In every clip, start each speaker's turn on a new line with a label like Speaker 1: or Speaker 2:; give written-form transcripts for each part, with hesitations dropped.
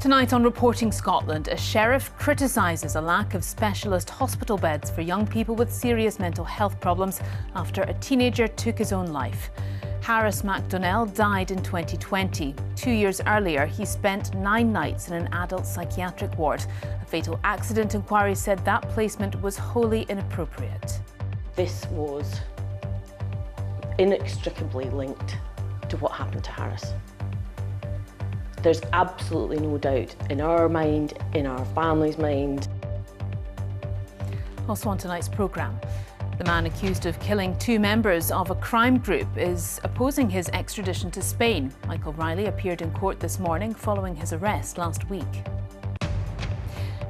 Speaker 1: Tonight on Reporting Scotland, a sheriff criticises a lack of specialist hospital beds for young people with serious mental health problems after a teenager took his own life. Harris MacDonnell died in 2020. 2 years earlier, he spent 9 nights in an adult psychiatric ward. A fatal accident inquiry said that placement was wholly inappropriate.
Speaker 2: This was inextricably linked to what happened to Harris. There's absolutely no doubt in our mind, in our family's mind.
Speaker 1: Also on tonight's programme, the man accused of killing 2 members of a crime group is opposing his extradition to Spain. Michael Riley appeared in court this morning following his arrest last week.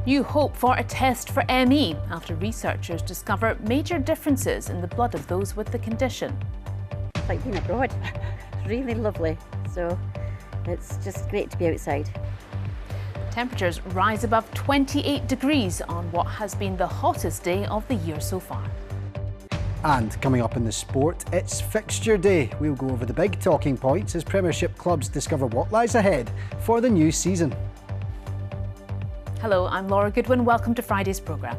Speaker 1: New hope for a test for ME after researchers discover major differences in the blood of those with the condition.
Speaker 3: It's like being abroad. It's really lovely. So it's just great to be outside.
Speaker 1: Temperatures rise above 28 degrees on what has been the hottest day of the year so far.
Speaker 4: And coming up in the sport, it's fixture day. We'll go over the big talking points as Premiership clubs discover what lies ahead for the new season.
Speaker 1: Hello, I'm Laura Goodwin. Welcome to Friday's programme.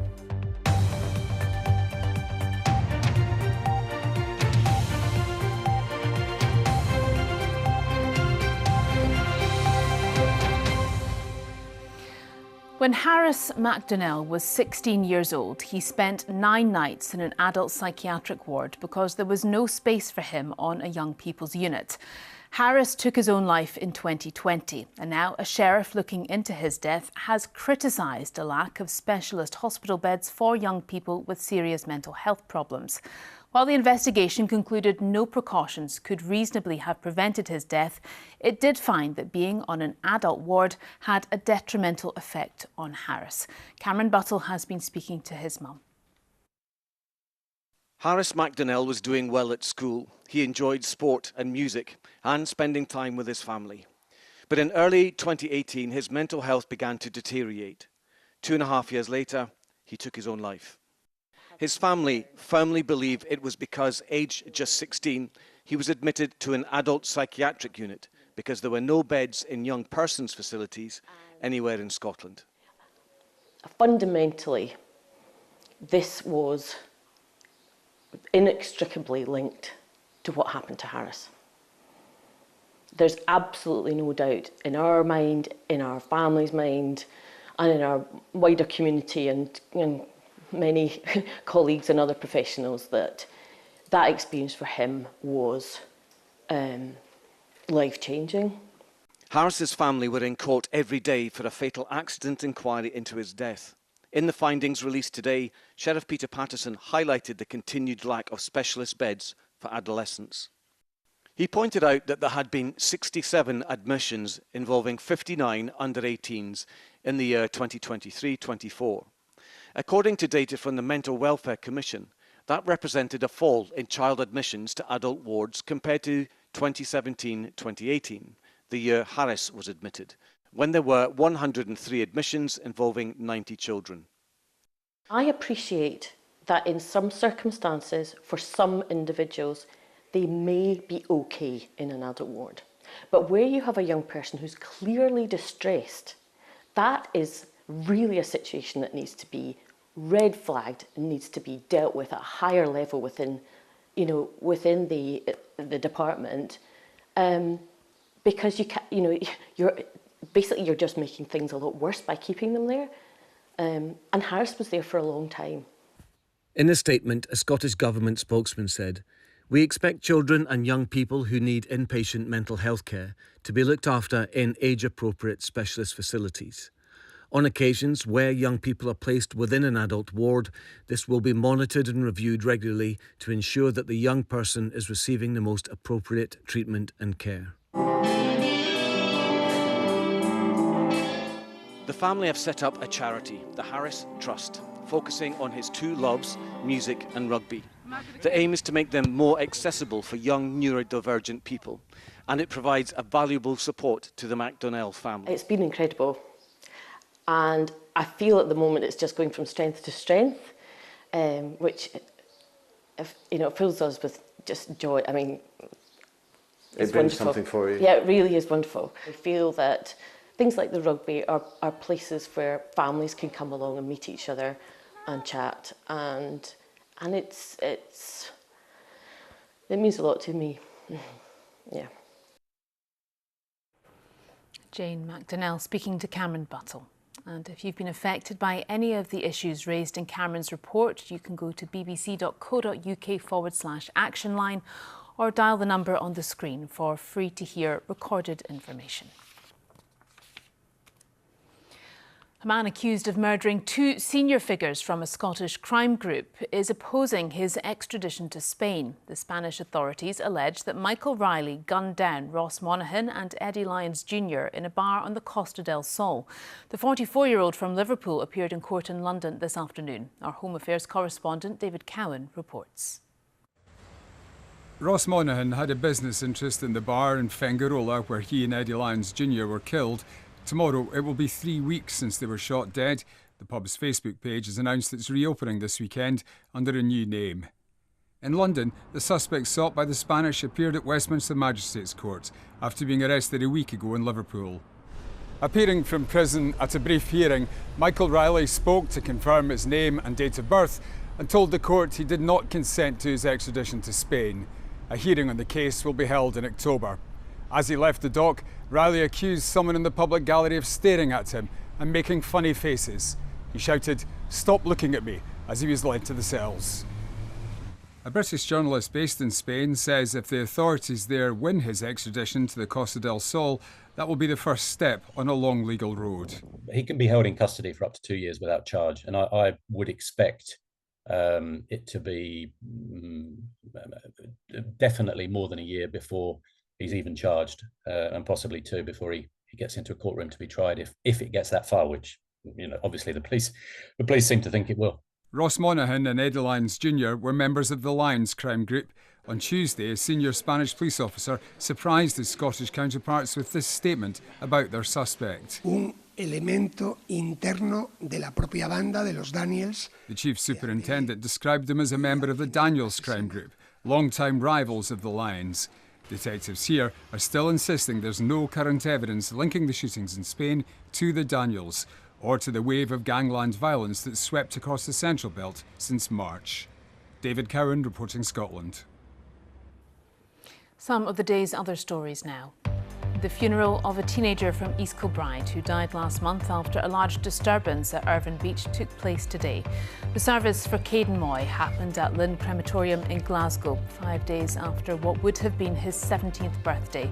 Speaker 1: When Harris MacDonnell was 16 years old, he spent 9 nights in an adult psychiatric ward because there was no space for him on a young people's unit. Harris took his own life in 2020, and now a sheriff looking into his death has criticised a lack of specialist hospital beds for young people with serious mental health problems. While the investigation concluded no precautions could reasonably have prevented his death, it did find that being on an adult ward had a detrimental effect on Harris. Cameron Buttle has been speaking to his mum.
Speaker 5: Harris MacDonnell was doing well at school. He enjoyed sport and music and spending time with his family. But in early 2018, his mental health began to deteriorate. 2.5 years later, he took his own life. His family firmly believe it was because, aged just 16, he was admitted to an adult psychiatric unit because there were no beds in young persons facilities anywhere in Scotland.
Speaker 2: Fundamentally, this was inextricably linked to what happened to Harris. There's absolutely no doubt in our mind, in our family's mind, and in our wider community and many colleagues and other professionals that experience for him was life-changing.
Speaker 5: Harris's family were in court every day for a fatal accident inquiry into his death. In the findings released today, Sheriff Peter Patterson highlighted the continued lack of specialist beds for adolescents. He pointed out that there had been 67 admissions involving 59 under-18s in the year 2023-24. According to data from the Mental Welfare Commission, that represented a fall in child admissions to adult wards compared to 2017-2018, the year Harris was admitted, when there were 103 admissions involving 90 children.
Speaker 2: I appreciate that in some circumstances, for some individuals, they may be okay in an adult ward. But where you have a young person who's clearly distressed, that is really a situation that needs to be red flagged and needs to be dealt with at a higher level within the department, because you're just making things a lot worse by keeping them there. And Harris was there for a long time.
Speaker 5: In a statement, a Scottish Government spokesman said, "We expect children and young people who need inpatient mental health care to be looked after in age-appropriate specialist facilities. On occasions where young people are placed within an adult ward, this will be monitored and reviewed regularly to ensure that the young person is receiving the most appropriate treatment and care." The family have set up a charity, the Harris Trust, focusing on his 2 loves, music and rugby. The aim is to make them more accessible for young neurodivergent people, and it provides a valuable support to the MacDonnell family.
Speaker 2: It's been incredible. And I feel at the moment it's just going from strength to strength, which fills us with just joy. I mean,
Speaker 6: it brings something for you.
Speaker 2: Yeah, it really is wonderful. I feel that things like the rugby are places where families can come along and meet each other and chat, and it means a lot to me. Yeah.
Speaker 1: Jane McDonnell speaking to Cameron Buttle. And if you've been affected by any of the issues raised in Cameron's report, you can go to bbc.co.uk/action line or dial the number on the screen for free to hear recorded information. A man accused of murdering 2 senior figures from a Scottish crime group is opposing his extradition to Spain. The Spanish authorities allege that Michael Riley gunned down Ross Monaghan and Eddie Lyons Jr. in a bar on the Costa del Sol. The 44-year-old from Liverpool appeared in court in London this afternoon. Our Home Affairs correspondent David Cowan reports.
Speaker 6: Ross Monaghan had a business interest in the bar in Fengarola where he and Eddie Lyons Jr. were killed. Tomorrow, it will be 3 weeks since they were shot dead. The pub's Facebook page has announced it's reopening this weekend under a new name. In London, the suspect sought by the Spanish appeared at Westminster Magistrates Court after being arrested a week ago in Liverpool. Appearing from prison at a brief hearing, Michael Riley spoke to confirm his name and date of birth and told the court he did not consent to his extradition to Spain. A hearing on the case will be held in October. As he left the dock, Riley accused someone in the public gallery of staring at him and making funny faces. He shouted, "Stop looking at me," as he was led to the cells. A British journalist based in Spain says if the authorities there win his extradition to the Costa del Sol, that will be the first step on a long legal road.
Speaker 7: He can be held in custody for up to 2 years without charge, and I would expect it to be definitely more than a year before he's even charged, and possibly 2 before he gets into a courtroom to be tried, if it gets that far, which, you know, obviously the police seem to think it will.
Speaker 6: Ross Monaghan and Eddie Lyons Jr. were members of the Lyons crime group. On Tuesday, a senior Spanish police officer surprised his Scottish counterparts with this statement about their suspect.
Speaker 8: Un elemento interno de la propia banda de los Daniels.
Speaker 6: The chief superintendent described him as a member of the Daniels crime group, long-time rivals of the Lyons. Detectives here are still insisting there's no current evidence linking the shootings in Spain to the Daniels or to the wave of gangland violence that swept across the Central Belt since March. David Cowan reporting Scotland.
Speaker 1: Some of the day's other stories now. The funeral of a teenager from East Kilbride who died last month after a large disturbance at Irvine Beach took place today. The service for Caden Moy happened at Lynn Crematorium in Glasgow, 5 days after what would have been his 17th birthday.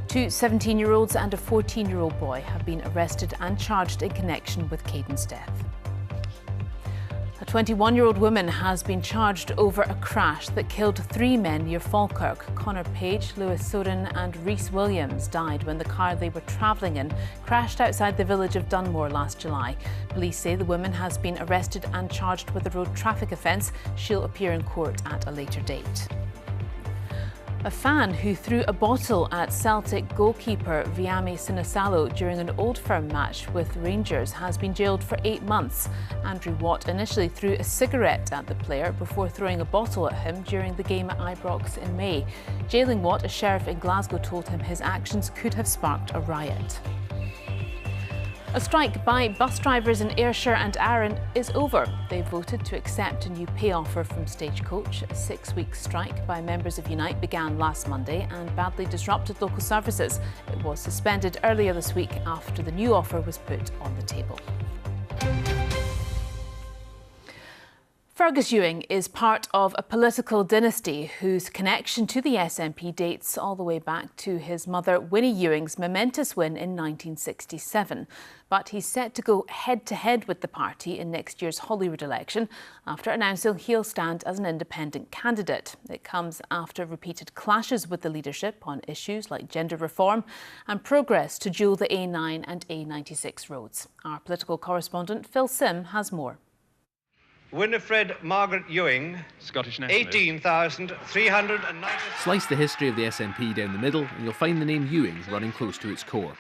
Speaker 1: 2 17-year-olds and a 14-year-old boy have been arrested and charged in connection with Caden's death. A 21-year-old woman has been charged over a crash that killed 3 men near Falkirk. Connor Page, Lewis Soden and Rhys Williams died when the car they were travelling in crashed outside the village of Dunmore last July. Police say the woman has been arrested and charged with a road traffic offence. She'll appear in court at a later date. A fan who threw a bottle at Celtic goalkeeper Viami Sinisalo during an Old Firm match with Rangers has been jailed for 8 months. Andrew Watt initially threw a cigarette at the player before throwing a bottle at him during the game at Ibrox in May. Jailing Watt, a sheriff in Glasgow told him his actions could have sparked a riot. A strike by bus drivers in Ayrshire and Arran is over. They voted to accept a new pay offer from Stagecoach. A 6-week strike by members of Unite began last Monday and badly disrupted local services. It was suspended earlier this week after the new offer was put on the table. Fergus Ewing is part of a political dynasty whose connection to the SNP dates all the way back to his mother Winnie Ewing's momentous win in 1967. But he's set to go head-to-head with the party in next year's Holyrood election after announcing he'll stand as an independent candidate. It comes after repeated clashes with the leadership on issues like gender reform and progress to dual the A9 and A96 roads. Our political correspondent Phil Sim has more.
Speaker 9: Winifred Margaret Ewing,
Speaker 10: Scottish nationalist.
Speaker 9: 18,390.
Speaker 10: Slice the history of the SNP down the middle and you'll find the name Ewings running close to its core.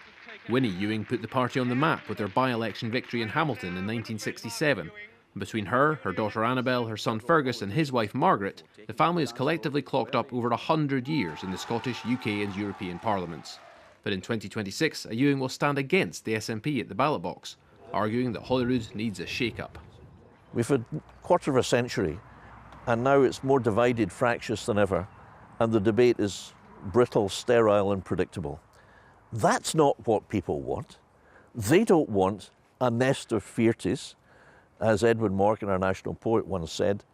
Speaker 10: Winnie Ewing put the party on the map with her by-election victory in Hamilton in 1967. And between her daughter Annabel, her son Fergus and his wife Margaret, the family has collectively clocked up over 100 years in the Scottish, UK and European parliaments. But in 2026, a Ewing will stand against the SNP at the ballot box, arguing that Holyrood needs a shake-up.
Speaker 11: We've had a quarter of a century, and now it's more divided, fractious than ever, and the debate is brittle, sterile and predictable. That's not what people want. They don't want a nest of fearties, as Edwin Morgan, our national poet, once said.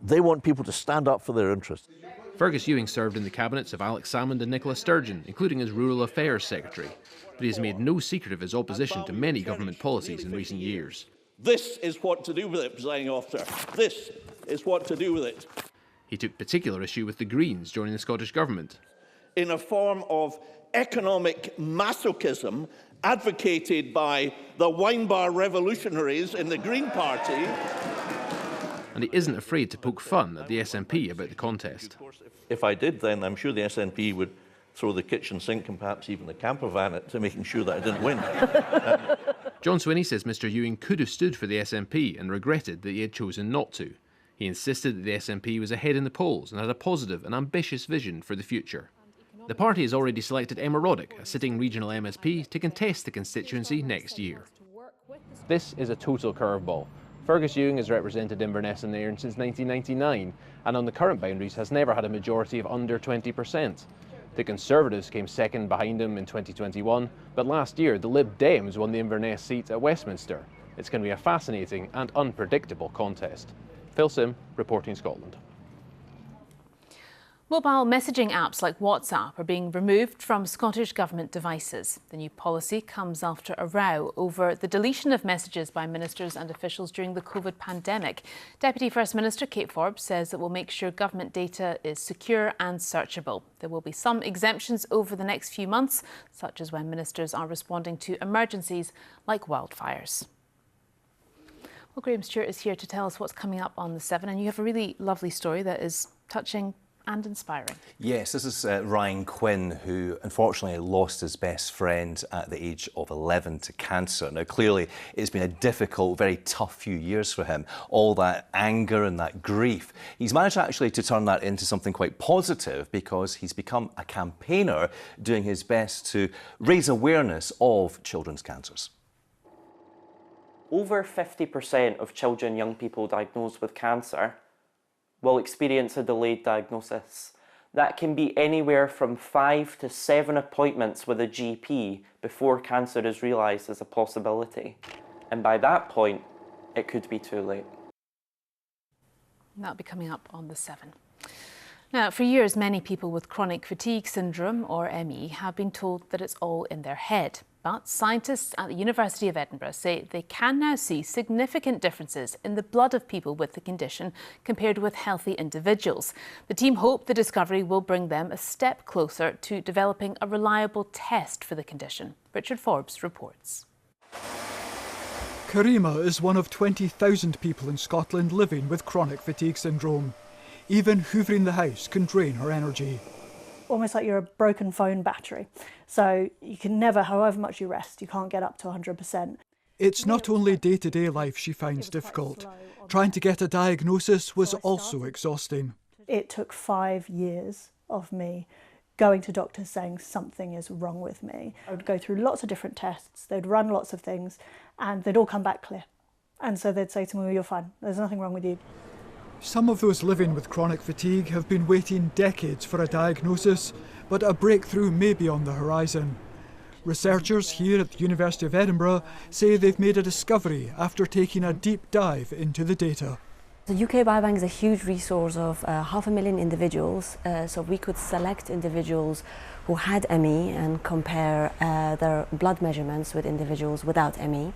Speaker 11: They want people to stand up for their interests.
Speaker 10: Fergus Ewing served in the cabinets of Alex Salmond and Nicola Sturgeon, including as Rural Affairs Secretary, but he has made no secret of his opposition to many government policies in recent years.
Speaker 11: This is what to do with it, presiding officer. This is what to do with it.
Speaker 10: He took particular issue with the Greens joining the Scottish Government.
Speaker 11: In a form of economic masochism advocated by the wine bar revolutionaries in the Green Party.
Speaker 10: And he isn't afraid to poke fun at the SNP about the contest.
Speaker 11: If I did, then I'm sure the SNP would throw the kitchen sink and perhaps even the camper van at to making sure that I didn't win.
Speaker 10: John Swinney says Mr Ewing could have stood for the SNP and regretted that he had chosen not to. He insisted that the SNP was ahead in the polls and had a positive and ambitious vision for the future. The party has already selected Emma Roddick, a sitting regional MSP, to contest the constituency next year. This is a total curveball. Fergus Ewing has represented Inverness and Nairn since 1999, and on the current boundaries has never had a majority of under 20%. The Conservatives came second behind him in 2021, but last year the Lib Dems won the Inverness seat at Westminster. It's going to be a fascinating and unpredictable contest. Phil Sim, reporting Scotland.
Speaker 1: Mobile messaging apps like WhatsApp are being removed from Scottish Government devices. The new policy comes after a row over the deletion of messages by ministers and officials during the COVID pandemic. Deputy First Minister Kate Forbes says it will make sure government data is secure and searchable. There will be some exemptions over the next few months, such as when ministers are responding to emergencies like wildfires. Well, Graham Stewart is here to tell us what's coming up on the 7, and you have a really lovely story that is touching and inspiring.
Speaker 12: Yes, this is Ryan Quinn, who unfortunately lost his best friend at the age of 11 to cancer. Now, clearly, it's been a difficult, very tough few years for him. All that anger and that grief. He's managed actually to turn that into something quite positive because he's become a campaigner doing his best to raise awareness of children's cancers.
Speaker 13: Over 50% of children and young people diagnosed with cancer will experience a delayed diagnosis. That can be anywhere from 5 to 7 appointments with a GP before cancer is realised as a possibility. And by that point, it could be too late.
Speaker 1: That'll be coming up on the 7. Now, for years, many people with chronic fatigue syndrome, or ME, have been told that it's all in their head. But scientists at the University of Edinburgh say they can now see significant differences in the blood of people with the condition compared with healthy individuals. The team hope the discovery will bring them a step closer to developing a reliable test for the condition. Richard Forbes reports.
Speaker 14: Karima is one of 20,000 people in Scotland living with chronic fatigue syndrome. Even hoovering the house can drain her energy.
Speaker 15: Almost like you're a broken phone battery. So you can never, however much you rest, you can't get up to 100%.
Speaker 14: It's not only day-to-day life she finds difficult. Trying to get a diagnosis was also exhausting.
Speaker 15: It took 5 years of me going to doctors saying something is wrong with me. I would go through lots of different tests, they'd run lots of things, and they'd all come back clear. And so they'd say to me, well, you're fine, there's nothing wrong with you.
Speaker 14: Some of those living with chronic fatigue have been waiting decades for a diagnosis, but a breakthrough may be on the horizon. Researchers here at the University of Edinburgh say they've made a discovery after taking a deep dive into the data.
Speaker 16: The UK Biobank is a huge resource of 500,000 individuals, so we could select individuals who had ME and compare their blood measurements with individuals without ME.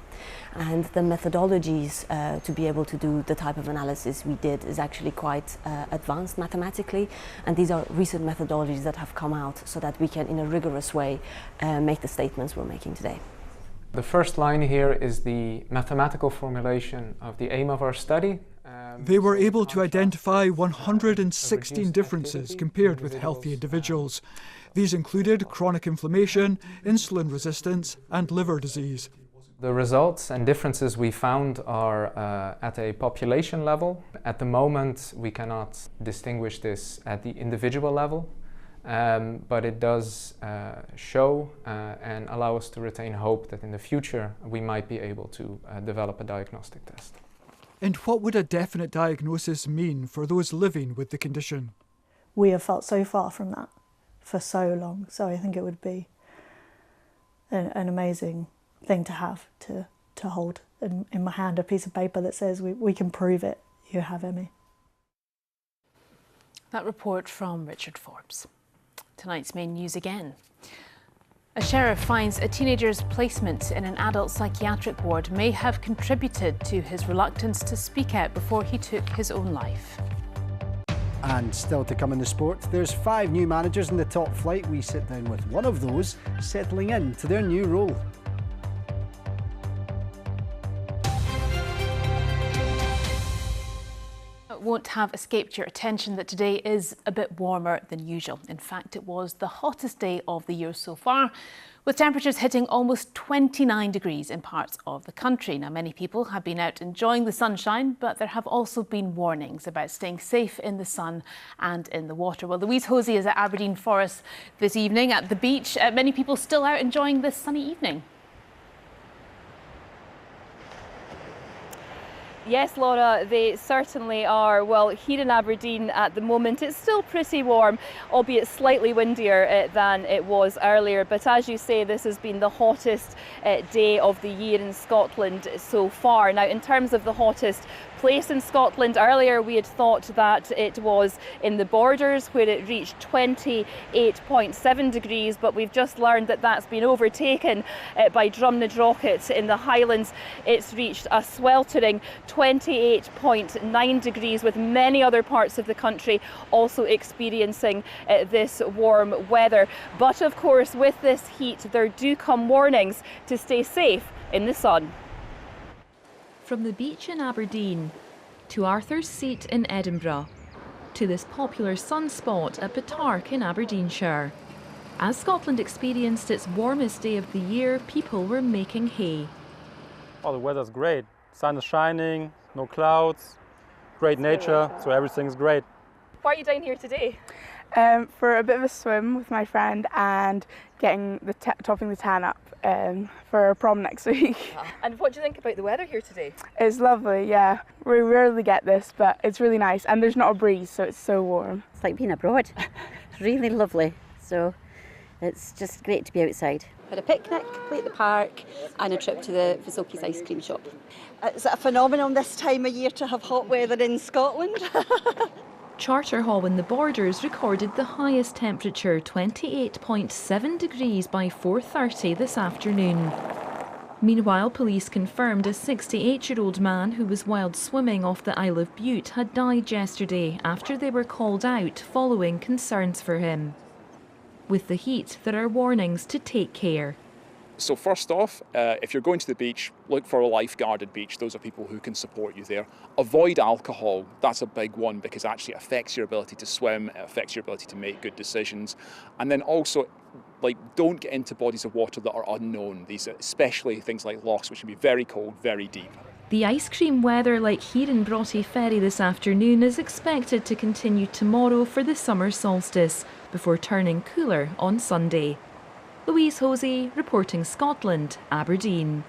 Speaker 16: And the methodologies to be able to do the type of analysis we did is actually quite advanced mathematically, and these are recent methodologies that have come out so that we can, in a rigorous way, make the statements we're making today.
Speaker 17: The first line here is the mathematical formulation of the aim of our study.
Speaker 14: They were able to identify 116 differences compared with healthy individuals. These included chronic inflammation, insulin resistance, and liver disease.
Speaker 17: The results and differences we found are at a population level. At the moment, we cannot distinguish this at the individual level. but it does show and allow us to retain hope that in the future we might be able to develop a diagnostic test.
Speaker 14: And what would a definite diagnosis mean for those living with the condition?
Speaker 15: We have felt so far from that for so long, so I think it would be an amazing thing to have, to hold in my hand, a piece of paper that says we can prove it, you have ME.
Speaker 1: That report from Richard Forbes. Tonight's main news again. A sheriff finds a teenager's placement in an adult psychiatric ward may have contributed to his reluctance to speak out before he took his own life.
Speaker 4: And still to come in the sport, there's 5 new managers in the top flight. We sit down with one of those settling in to their new role.
Speaker 1: Won't have escaped your attention that today is a bit warmer than usual. In fact, it was the hottest day of the year so far, with temperatures hitting almost 29 degrees in parts of the country. Now, many people have been out enjoying the sunshine, but there have also been warnings about staying safe in the sun and in the water. Well, Louise Hosey is at Aberdeen Forest this evening at the beach. Many people still out enjoying this sunny evening.
Speaker 18: Yes, Laura, they certainly are. Well, here in Aberdeen at the moment, it's still pretty warm, albeit slightly windier than it was earlier. But as you say, this has been the hottest day of the year in Scotland so far. Now, in terms of the hottest place in Scotland, earlier we had thought that it was in the Borders, where it reached 28.7 degrees, but we've just learned that that's been overtaken by Drumnadrochit in the Highlands. It's reached a sweltering 28.9 degrees, with many other parts of the country also experiencing this warm weather. But of course, with this heat, there do come warnings to stay safe in the sun.
Speaker 19: From the beach in Aberdeen, to Arthur's Seat in Edinburgh, to this popular sunspot at Petark in Aberdeenshire. As Scotland experienced its warmest day of the year, people were making hay.
Speaker 20: Oh, the weather's great. Sun is shining, no clouds, great nature, so everything's great.
Speaker 18: Why are you down here today?
Speaker 21: For a bit of a swim with my friend and getting topping the tan up for prom next week.
Speaker 18: And what do you think about the weather here today?
Speaker 21: It's lovely, yeah. We rarely get this, but it's really nice, and there's not a breeze, so it's so warm.
Speaker 3: It's like being abroad. It's really lovely, so it's just great to be outside.
Speaker 22: Had a picnic, play at the park, and a trip to the Fazokis ice cream shop. Is it a phenomenon this time of year to have hot weather in Scotland?
Speaker 19: Charterhall in the Borders recorded the highest temperature, 28.7 degrees by 4:30 this afternoon. Meanwhile, police confirmed a 68-year-old man who was wild swimming off the Isle of Bute had died yesterday after they were called out following concerns for him. With the heat, there are warnings to take care.
Speaker 23: So first off, if you're going to the beach, look for a lifeguarded beach. Those are people who can support you there. Avoid alcohol. That's a big one because actually it affects your ability to swim, it affects your ability to make good decisions. And then also, don't get into bodies of water that are unknown. These, especially things like lochs, which can be very cold, very deep.
Speaker 19: The ice cream weather like here in Broughty Ferry this afternoon is expected to continue tomorrow for the summer solstice, before turning cooler on Sunday. Louise Hosey, reporting Scotland, Aberdeen.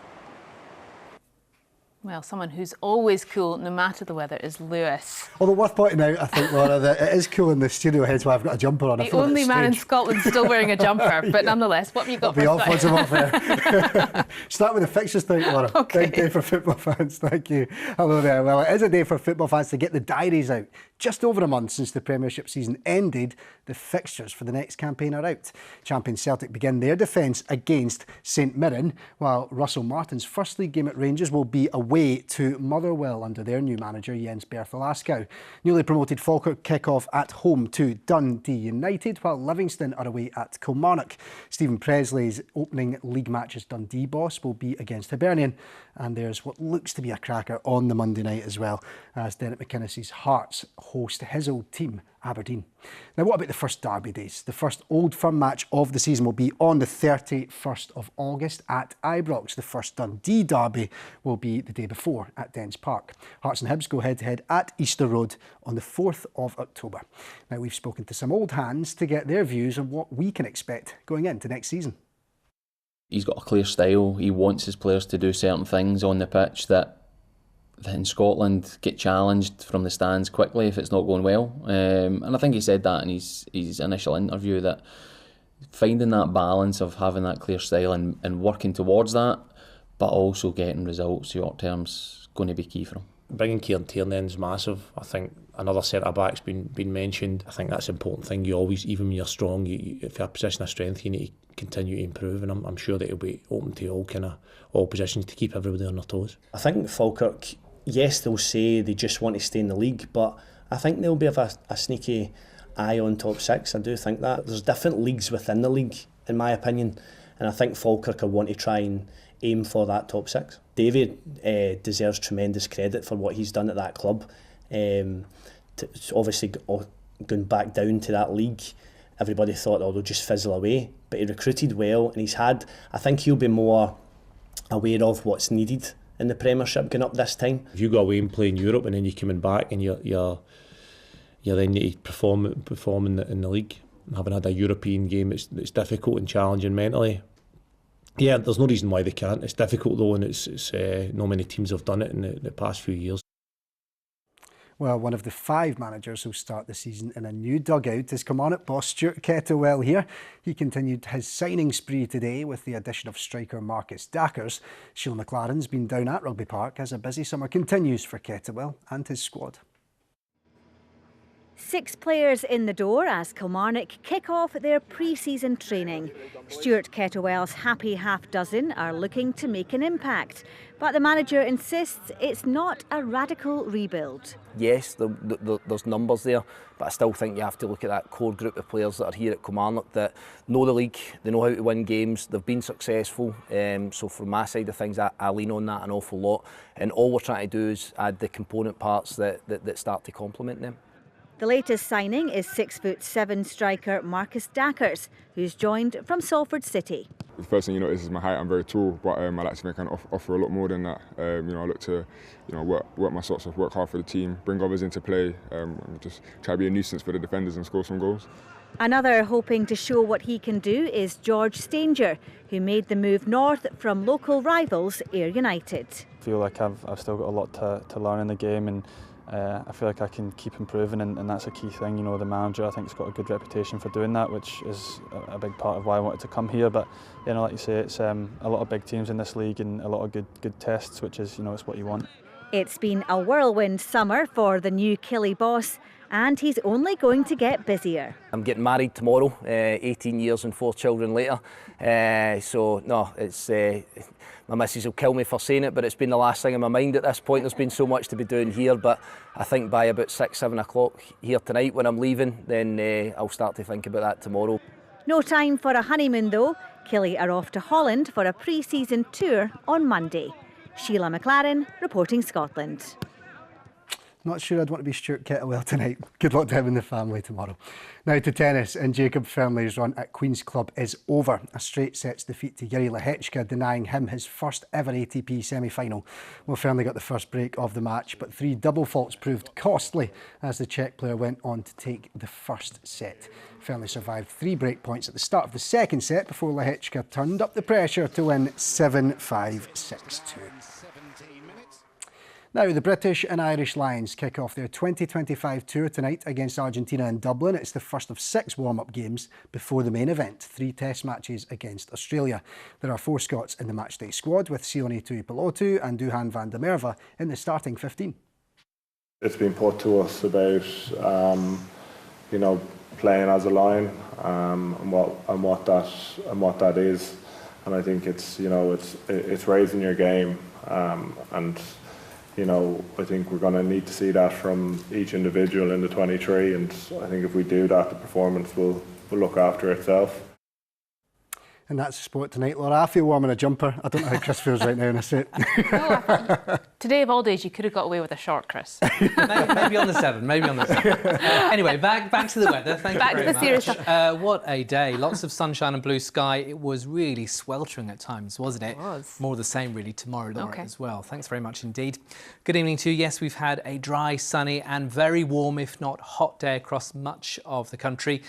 Speaker 1: Well, someone who's always cool, no matter the weather, is Lewis.
Speaker 4: Although worth pointing out, I think, Laura, that it is cool in the studio, hence why I've got a jumper on.
Speaker 1: The only man in Scotland still wearing a jumper, but nonetheless, what have you got for us?
Speaker 4: Start with the fixtures tonight, Laura.
Speaker 1: Okay.
Speaker 4: Big day for football fans, thank you. Hello there. Well, it is a day for football fans to get the diaries out. Just over a month since the Premiership season ended, the fixtures for the next campaign are out. Champions Celtic begin their defence against St Mirren, while Russell Martin's first league game at Rangers will be away to Motherwell under their new manager Jens Berthel-Askau. Newly promoted Falkirk kick off at home to Dundee United, while Livingston are away at Kilmarnock. Stephen Presley's opening league match as Dundee boss will be against Hibernian, and there's what looks to be a cracker on the Monday night as well, as Derek McInnes's Hearts host his old team Aberdeen. Now, what about the first derby days? The first Old Firm match of the season will be on the 31st of August at Ibrox. The first Dundee derby will be the day before at Dens Park. Hearts and Hibs go head-to-head at Easter Road on the 4th of October. Now, we've spoken to some old hands to get their views on what we can expect going into next season.
Speaker 2: He's got a clear style. He wants his players to do certain things on the pitch that in Scotland get challenged from the stands quickly if it's not going well. And I think he said that in his initial interview, that finding that balance of having that clear style and working towards that, but also getting results short term's going to be key for him.
Speaker 5: Bringing Kieran Tierney in is massive. I think another centre-back's been mentioned. I think that's an important thing. You always, even when you're strong, if you're a position of strength, you need to continue to improve, and I'm sure that he'll be open to all positions to keep everybody on their toes. I think Falkirk, yes, they'll say they just want to stay in the league, but I think they'll be a sneaky eye on top six. I do think that. There's different leagues within the league, in my opinion, and I think Falkirk will want to try and aim for that top six. David deserves tremendous credit for what he's done at that club. Obviously, going back down to that league, everybody thought, they'll just fizzle away, but he recruited well, and I think he'll be more aware of what's needed in the Premiership going up this time. If you go away and play in Europe and then you're coming back and you then need to perform in the league, having had a European game, it's difficult and challenging mentally. Yeah, there's no reason why they can't. It's difficult though, and it's not many teams have done it in the past few years.
Speaker 4: Well, one of the 5 managers who'll start the season in a new dugout is Kilmarnock boss Stuart Kettlewell here. He continued his signing spree today with the addition of striker Marcus Dackers. Sheila McLaren's been down at Rugby Park as a busy summer continues for Kettlewell and his squad.
Speaker 7: 6 players in the door as Kilmarnock kick off their pre-season training. Stuart Kettlewell's happy half dozen are looking to make an impact, but the manager insists it's not a radical rebuild.
Speaker 24: Yes, there's numbers there, but I still think you have to look at that core group of players that are here at Kilmarnock that know the league, they know how to win games, they've been successful. So from my side of things, I lean on that an awful lot, and all we're trying to do is add the component parts that start to complement them.
Speaker 7: The latest signing is 6'7" striker Marcus Dackers, who's joined from Salford City.
Speaker 25: The first thing you notice is my height. I'm very tall, but I like to think I can offer a lot more than that. I look to work my socks off, work hard for the team, bring others into play, and just try to be a nuisance for the defenders and score some goals.
Speaker 7: Another hoping to show what he can do is George Stanger, who made the move north from local rivals Ayr United.
Speaker 26: I feel like I've still got a lot to learn in the game, and I feel like I can keep improving, and that's a key thing. The manager, I think, has got a good reputation for doing that, which is a big part of why I wanted to come here. But like you say, it's a lot of big teams in this league and a lot of good tests, which is it's what you want.
Speaker 7: It's been a whirlwind summer for the new Killie boss, and he's only going to get busier.
Speaker 24: I'm getting married tomorrow, 18 years and 4 children later. It's my missus will kill me for saying it, but it's been the last thing in my mind at this point. There's been so much to be doing here, but I think by about 6-7 o'clock here tonight when I'm leaving, then I'll start to think about that tomorrow.
Speaker 7: No time for a honeymoon though. Killie are off to Holland for a pre-season tour on Monday. Sheila McLaren, reporting Scotland.
Speaker 4: Not sure I'd want to be Stuart Kettlewell tonight. Good luck to him and the family tomorrow. Now to tennis, and Jacob Fernley's run at Queen's Club is over. A straight sets defeat to Jiri Lehečka, denying him his first ever ATP semi-final. Well, Fernley got the first break of the match, but 3 double faults proved costly as the Czech player went on to take the first set. Fernley survived 3 break points at the start of the second set before Lehečka turned up the pressure to win 7-5, 6-2. Now, the British and Irish Lions kick off their 2025 tour tonight against Argentina in Dublin. It's the first of 6 warm-up games before the main event, 3 test matches against Australia. There are 4 Scots in the matchday squad, with Sione Tuipulotu and Duhan van der Merwe in the starting 15.
Speaker 27: It's been put to us about, playing as a Lion and what that is, and I think it's raising your game and. I think we're going to need to see that from each individual in the 23, and I think if we do that, the performance will look after itself.
Speaker 4: And that's the sport tonight, Laura. I feel warm in a jumper. I don't know how Chris feels right now in a suit.
Speaker 1: Today of all days, you could have got away with a short, Chris.
Speaker 6: maybe on the 7, maybe on the 7. Anyway, back to the weather. Thank you very much.
Speaker 1: Serious stuff.
Speaker 6: What a day. Lots of sunshine and blue sky. It was really sweltering at times, wasn't it?
Speaker 1: It was.
Speaker 6: More of the same really tomorrow, Laura, as well. Thanks very much indeed. Good evening to you. Yes, we've had a dry, sunny and very warm, if not hot day across much of the country.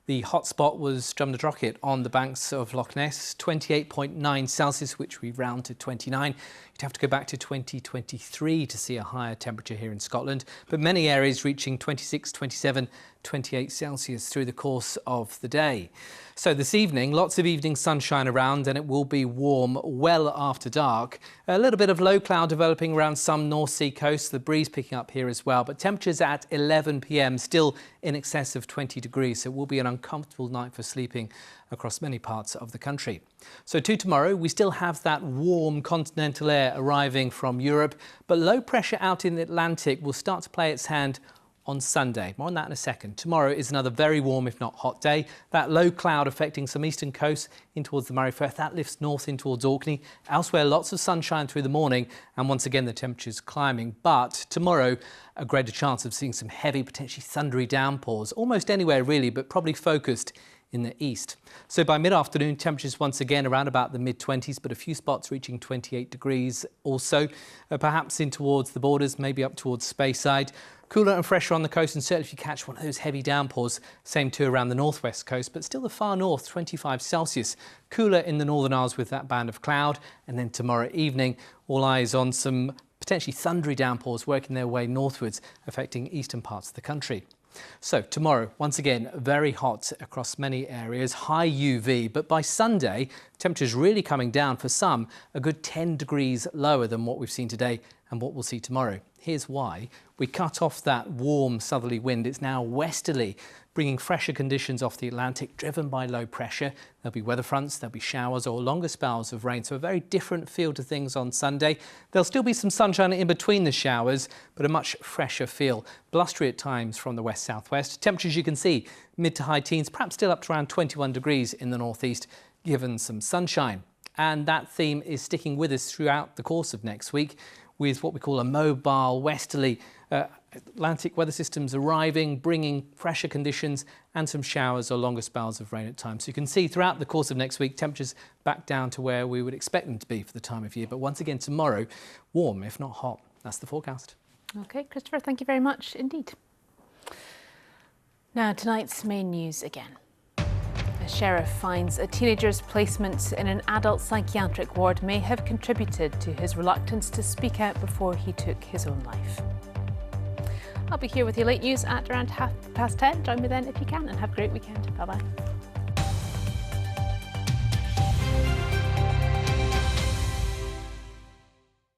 Speaker 6: The hot spot was Drumnadrochit on the banks of Loch Ness, 28.9 Celsius, which we round to 29. You'd have to go back to 2023 to see a higher temperature here in Scotland, but many areas reaching 26, 27, 28 Celsius through the course of the day. So this evening, lots of evening sunshine around, and it will be warm well after dark. A little bit of low cloud developing around some North Sea coast, the breeze picking up here as well, but temperatures at 11 p.m. still in excess of 20 degrees, so it will be an uncomfortable night for sleeping across many parts of the country. So to tomorrow, we still have that warm continental air arriving from Europe, but low pressure out in the Atlantic will start to play its hand on Sunday. More on that in a second. Tomorrow is another very warm, if not hot day. That low cloud affecting some eastern coasts in towards the Moray Firth. That lifts north in towards Orkney. Elsewhere, lots of sunshine through the morning, and once again, the temperatures climbing. But tomorrow, a greater chance of seeing some heavy, potentially thundery downpours. Almost anywhere, really, but probably focused in the east. So by mid-afternoon, temperatures once again around about the mid-20s, but a few spots reaching 28 degrees also. Perhaps in towards the borders, maybe up towards Speyside. Cooler and fresher on the coast, and certainly if you catch one of those heavy downpours, same too around the northwest coast, but still the far north, 25 Celsius. Cooler in the Northern Isles with that band of cloud. And then tomorrow evening, all eyes on some potentially thundery downpours working their way northwards, affecting eastern parts of the country. So tomorrow, once again, very hot across many areas, high UV, but by Sunday, temperatures really coming down for some, a good 10 degrees lower than what we've seen today and what we'll see tomorrow. Here's why. We cut off that warm southerly wind. It's now westerly, bringing fresher conditions off the Atlantic, driven by low pressure. There'll be weather fronts, there'll be showers or longer spells of rain. So a very different feel to things on Sunday. There'll still be some sunshine in between the showers, but a much fresher feel. Blustery at times from the west-southwest. Temperatures you can see mid to high teens, perhaps still up to around 21 degrees in the northeast, given some sunshine. And that theme is sticking with us throughout the course of next week, with what we call a mobile westerly Atlantic weather systems arriving, bringing fresher conditions and some showers or longer spells of rain at times. So you can see throughout the course of next week, temperatures back down to where we would expect them to be for the time of year. But once again, tomorrow, warm, if not hot. That's the forecast.
Speaker 1: OK, Christopher, thank you very much indeed. Now, tonight's main news again. A sheriff finds a teenager's placement in an adult psychiatric ward may have contributed to his reluctance to speak out before he took his own life. I'll be here with your late news at around 10:30. Join me then if you can, and have a great weekend. Bye-bye.